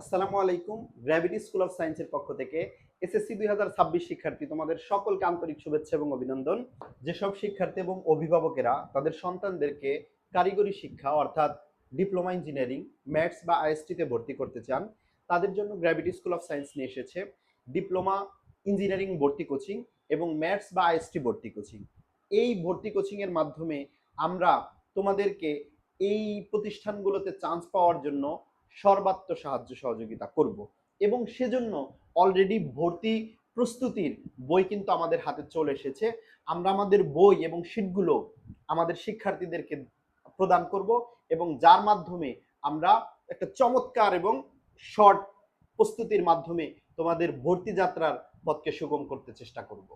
আসসালামু আলাইকুম। Gravity school of সায়েন্সের পক্ষ থেকে এসএসসি 2026 শিক্ষার্থী তোমাদের সকলকে আন্তরিক শুভেচ্ছা এবং অভিনন্দন। যেসব শিক্ষার্থী এবং অভিভাবকেরা তাদের সন্তানদেরকে কারিগরি শিক্ষা অর্থাৎ ডিপ্লোমা ইঞ্জিনিয়ারিং, ম্যাথস বা আইএসটিতে ভর্তি করতে চান, তাদের জন্য গ্র্যাভিটি স্কুল অফ সায়েন্স নিয়ে এসেছে ডিপ্লোমা ইঞ্জিনিয়ারিং ভর্তি কোচিং এবং ম্যাথস বা আইএসটি ভর্তি কোচিং। এই ভর্তি কোচিংয়ের মাধ্যমে আমরা তোমাদেরকে এই প্রতিষ্ঠানগুলোতে চান্স পাওয়ার জন্য সর্বাত্ম সাহায্য সহযোগিতা করব এবং সেজন্য অলরেডি ভর্তি প্রস্তুতির বই কিন্তু আমাদের হাতে চলে এসেছে। আমরা আমাদের বই এবং শিটগুলো আমাদের শিক্ষার্থীদেরকে প্রদান করব এবং যার মাধ্যমে আমরা একটা চমৎকার এবং শর্ট প্রস্তুতির মাধ্যমে তোমাদের ভর্তি যাত্রার পথকে সুগম করতে চেষ্টা করব।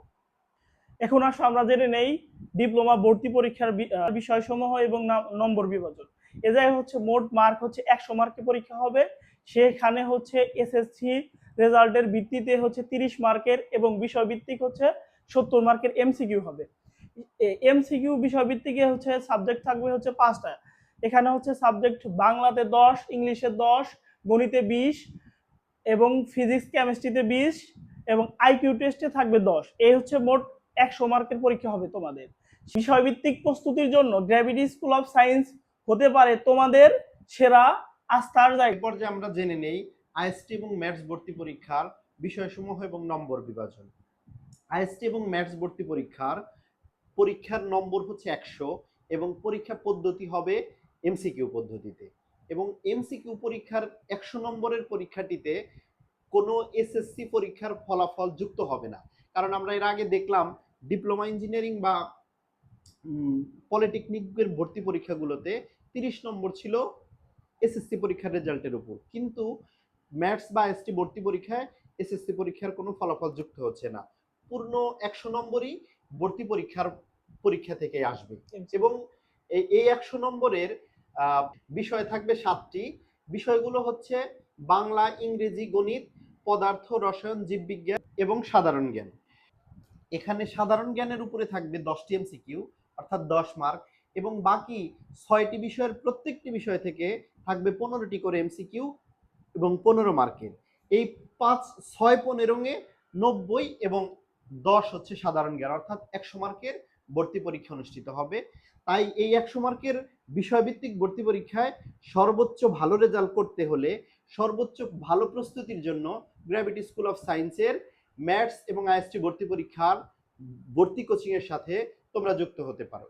এখন আসো আমরা জেনে নেই ডিপ্লোমা ভর্তি পরীক্ষার বিষয়সমূহ এবং নম্বর বিভাজন। এজায় হচ্ছে মোট মার্ক হচ্ছে 100 মার্কের পরীক্ষা হবে। সেখানে হচ্ছে এসএসসি রেজাল্টের ভিত্তিতে হচ্ছে 30 মার্কের এবং বিষয় ভিত্তিক হচ্ছে 70 মার্কের এমসিকিউ হবে। এমসিকিউ বিষয় ভিত্তিকে হচ্ছে সাবজেক্ট থাকবে হচ্ছে 5টা। এখানে হচ্ছে সাবজেক্ট বাংলাতে 10, ইংলিশে 10, গণিতে 20 এবং ফিজিক্স কেমিস্ট্রিতে 20 এবং আইকিউ টেস্টে থাকবে 10। এই হচ্ছে মোট 100 মার্কের পরীক্ষা হবে তোমাদের। বিষয়ভিত্তিক প্রস্তুতির জন্য গ্র্যাভিটি স্কুল অফ সায়েন্স হতে পারে তোমাদের সেরা আস্থার জায়গা। পর্যায়ে আমরা জেনে নেই আইএসটি এবং ম্যাথস ভর্তি পরীক্ষার বিষয়সমূহ এবং নম্বর বিভাজন। আইএসটি এবং ম্যাথস ভর্তি পরীক্ষার নম্বর হচ্ছে 100 এবং পরীক্ষা পদ্ধতি হবে এমসিকিউ পদ্ধতিতে। এবং এমসিকিউ পরীক্ষার 100 নম্বরের পরীক্ষাটিতে কোনো এসএসসি পরীক্ষার ফলাফল যুক্ত হবে না, কারণ আমরা এর আগে দেখলাম ডিপ্লোমা ইঞ্জিনিয়ারিং বা পলিটেকনিকের ভর্তি পরীক্ষাগুলোতে 30 নম্বর ছিল এসএসসি পরীক্ষার রেজাল্টের উপর, কিন্তু ম্যাথস বা এসটি ভর্তি পরীক্ষায় এসএসসি পরীক্ষার কোনো ফলাফল যুক্ত হচ্ছে না। পূর্ণ 100 নম্বরই ভর্তি পরীক্ষা থেকে আসবে এবং এই 100 নম্বরের বিষয় থাকবে 7টি। বিষয়গুলো হচ্ছে বাংলা, ইংরেজি, গণিত, পদার্থ, রসায়ন, জীববিজ্ঞান এবং সাধারণ জ্ঞান। এখানে সাধারণ জ্ঞানের উপরে থাকবে 10টি এমসিকিউ অর্থাৎ 10 মার্ক এবং বাকি 6টি বিষয়ের প্রত্যেকটি বিষয় থেকে থাকবে 15টি করে এমসিকিউ এবং 15 মার্কের। এই 5, 6, 15 এ 90 এবং 10 হচ্ছে সাধারণ জ্ঞান, অর্থাৎ 100 মার্কের ভর্তি পরীক্ষা অনুষ্ঠিত হবে। তাই এই 100 মার্কের বিষয়ভিত্তিক ভর্তি পরীক্ষায় সর্বোচ্চ ভালো রেজাল্ট করতে হলে সর্বোচ্চ ভালো প্রস্তুতির জন্য গ্র্যাভিটি স্কুল অফ সায়েন্সের ম্যাথস এবং আইএসটি ভর্তি পরীক্ষার ভর্তি কোচিং এর সাথে তোমরা যুক্ত হতে পারো।